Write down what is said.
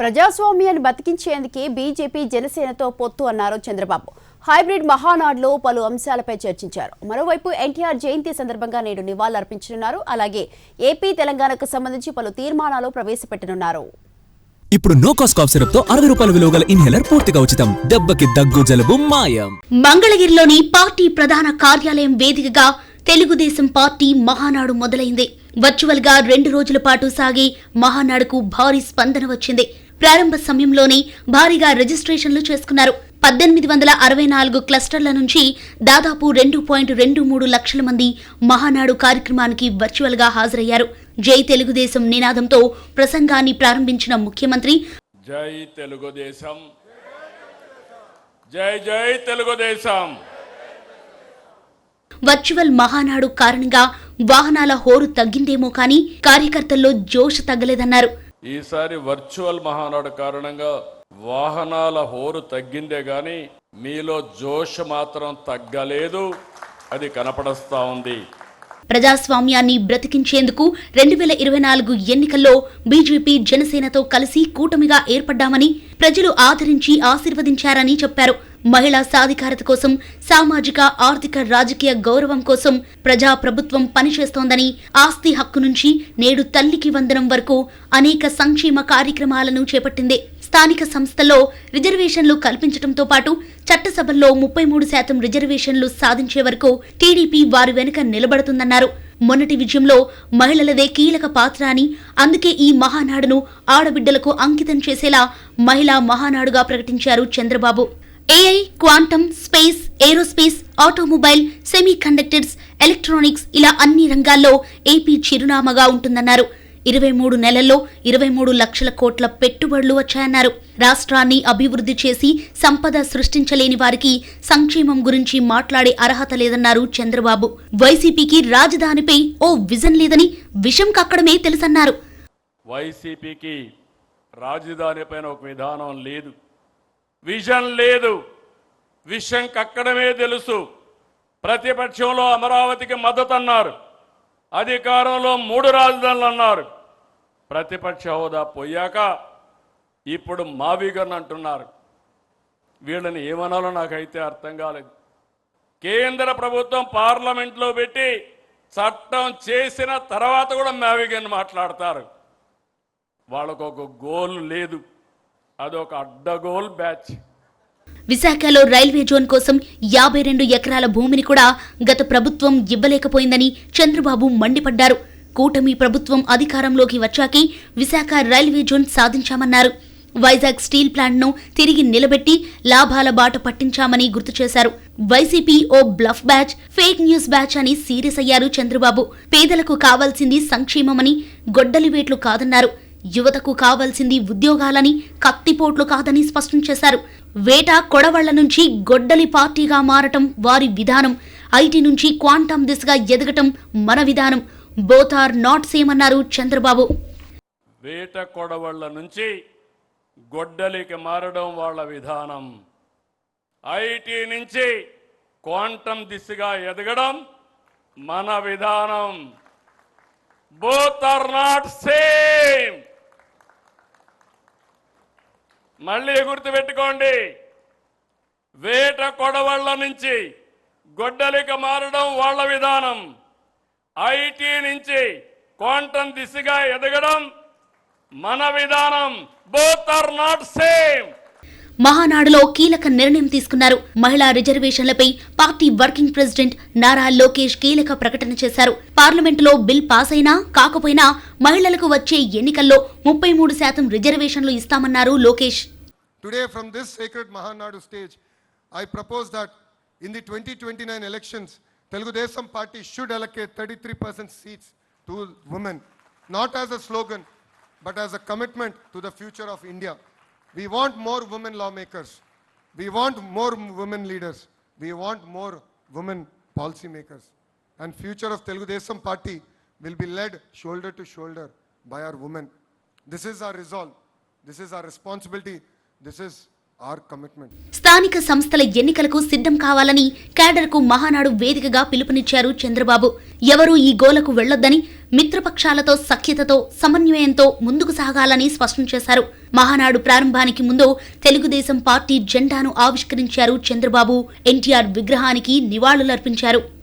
ప్రజాస్వామ్యాన్ని బతికించేందుకే బీజేపీ జనసేనతో పొత్తు అన్నారు చంద్రబాబు. హైబ్రిడ్ మహానాడులో పలు అంశాలపై చర్చించారు. మరోవైపు ఎన్టీఆర్ జయంతి సందర్భంగా నేడు నివాళులర్పించనున్నారు. అలాగే ఏపీ తెలంగాణకు సంబంధించి పలు తీర్మానాలు ప్రవేశపెట్టనున్నారు. ఇప్పుడు నో కాస్ట్ కాఫ్ సిరప్ తో 60 రూపాయల విలువ గల ఇన్హేలర్ పూర్తిగా ఉచితం. దెబ్బకి దగ్గు జలుబు మాయం. మంగళగిరిలోని పార్టీ ప్రధాన కార్యాలయం వేదికగా తెలుగుదేశం పార్టీ మహానాడు మొదలైంది. వర్చువల్ గా 2 రోజుల పాటు సాగే మహానాడుకు భారీ స్పందన వచ్చింది. ప్రారంభ సమయంలోనే భారీగా రిజిస్ట్రేషన్లు చేసుకున్నారు. 1864 క్లస్టర్ల నుంచి దాదాపు 2.23 లక్షల మంది మహానాడు కార్యక్రమానికి వర్చువల్ గా హాజరయ్యారు. జై తెలుగుదేశం నినాదంతో ప్రసంగాన్ని ప్రారంభించిన ముఖ్యమంత్రి జై తెలుగుదేశం, జై జై తెలుగుదేశం. వర్చువల్ మహానాడు కారణంగా వాహనాల హోరు తగ్గిందేమో కానీ కార్యకర్తల్లో జోష్ తగ్గలేదన్నారు. ఈసారి వర్చువల్ మహానాడు కారణంగా వాహనాల హోరు తగ్గిందే గాని మీలో జోష్ మాత్రం తగ్గలేదు. అది కనపడస్తా ఉంది. ప్రజాస్వామ్యాన్ని బ్రతికించేందుకు 2024 ఎన్నికల్లో బీజేపీ జనసేనతో కలిసి కూటమిగా ఏర్పడ్డామని, ప్రజలు ఆదరించి ఆశీర్వదించారని చెప్పారు. మహిళా సాధికారత కోసం, సామాజిక ఆర్థిక రాజకీయ గౌరవం కోసం ప్రజా ప్రభుత్వం పనిచేస్తోందని, ఆస్తి హక్కు నుంచి నేడు తల్లికి వందనం వరకు అనేక సంక్షేమ కార్యక్రమాలను చేపట్టింది. స్థానిక సంస్థల్లో రిజర్వేషన్లు కల్పించడంతో పాటు చట్టసభల్లో 33% రిజర్వేషన్లు సాధించే వరకు టీడీపీ వారి వెనుక నిలబడుతుందన్నారు. మొన్నటి విజయంలో మహిళలదే కీలక పాత్ర అని, అందుకే ఈ మహానాడును ఆడబిడ్డలకు అంకితం చేసేలా మహిళా మహానాడుగా ప్రకటించారు Chandrababu. AI, quantum, space, aerospace, automobile, semi conductors, electronics ఇలా అన్ని రంగాల్లో ఏపీ చిరునామాగా ఉంటుందన్నారు. 23 నెలల్లో 23 లక్షల కోట్ల పెట్టుబడులు వచ్చాయన్నారు. రాష్ట్రాన్ని అభివృద్ధి చేసి సంపద సృష్టించలేని వారికి సంక్షేమం గురించి మాట్లాడే అర్హత లేదన్నారు చంద్రబాబు. వైసీపీకి రాజధానిపై ఓ విజన్ లేదని, విషం కక్కడమే తెలుసన్నారు. వైసీపీకి రాజధానిపైన ఒక విధానం లేదు, విజన్ లేదు, విషం కక్కడమే తెలుసు. ప్రతిపక్షంలో అమరావతికి మద్దతు అన్నారు, అధికారంలో 3 రాజధానులు అన్నారు. ప్రతిపక్ష హోదా పోయాక ఇప్పుడు మావిగన్ అంటున్నారు. వీళ్ళని ఏమనాలో నాకైతే అర్థం కాలేదు. కేంద్ర ప్రభుత్వం పార్లమెంట్లో పెట్టి చట్టం చేసిన తర్వాత కూడా మావిగన్ మాట్లాడతారు. వాళ్ళకు ఒక గోల్ లేదు, అదొక అడ్డగోల్ బ్యాచ్. విశాఖలో రైల్వే జోన్ కోసం 52 ఎకరాల భూమిని కూడా గత ప్రభుత్వం ఇవ్వలేకపోయిందని చంద్రబాబు మండిపడ్డారు. కూటమి ప్రభుత్వం అధికారంలోకి వచ్చాకే విశాఖ రైల్వే జోన్ సాధించామన్నారు. వైజాగ్ స్టీల్ ప్లాంట్ను తిరిగి నిలబెట్టి లాభాల బాట పట్టించామని గుర్తు చేశారు. వైసీపీ ఓ bluff batch, fake news batch అని సీరియస్ అయ్యారు చంద్రబాబు. పేదలకు కావాల్సింది సంక్షేమమని, గొడ్డలివేట్లు కాదన్నారు. యువతకు కావాల్సింది ఉద్యోగాలని, కత్తిపోట్లు కాదని స్పష్టం చేశారు. వేట కొడవళ్ల నుంచి గొడ్డలి పార్టీగా మారటం వారి విధానం. ఐటీ నుంచి క్వాంటమ్ దిశగా ఎదగటం మన విధానం. బోత్ ఆర్ నాట్ సేమ్ అన్నారు చంద్రబాబు. వేట కొడవళ్ల నుంచి గొడ్డలికి మారడం వాళ్ళ విధానం. ఐటీ నుంచి క్వాంటమ్ దిశగా ఎదగడం మన విధానం. Both are not same. మళ్ళీ గుర్తుపెట్టుకోండి, వేట కొడవళ్ల నుంచి గొడ్డలికి మారడం వాళ్ళ విధానం. ఐటీ నుంచి క్వాంటమ్ దిశగా ఎదగడం మన విధానం. Both are not same. మహానాడులో కీలక నిర్ణయం తీసుకున్నారు. మహిళా రిజర్వేషన్లపై party working president Nara Lokesh కీలక ప్రకటన చేశారు. పార్లమెంటులో బిల్ పాస్ అయినా కాకపోయినా మహిళలకు వచ్చే ఎన్నికల్లో 33% రిజర్వేషన్లు ఇస్తామన్నారు Lokesh. Today from this sacred Mahanadu stage I propose that in the 2029 elections Telugudesam party should allocate 33% seats to women, not as a slogan, but as a commitment to the future of India. We want more women lawmakers. We want more women leaders. We want more women policy makers. And future of Telugudesam party will be led shoulder to shoulder by our women. This is our resolve. This is our responsibility. This is our commitment. స్థానిక సంస్థల ఎన్నికలకు సిద్ధం కావాలని క్యాడర్కు మహానాడు వేదికగా పిలుపునిచ్చారు చంద్రబాబు. ఎవరూ ఈ గోలకు వెళ్లొద్దని, మిత్రపక్షాలతో సఖ్యతతో సమన్వయంతో ముందుకు సాగాలని స్పష్టం చేశారు. మహానాడు ప్రారంభానికి ముందు తెలుగుదేశం పార్టీ జెండాను ఆవిష్కరించారు చంద్రబాబు. ఎన్టీఆర్ విగ్రహానికి నివాళులర్పించారు.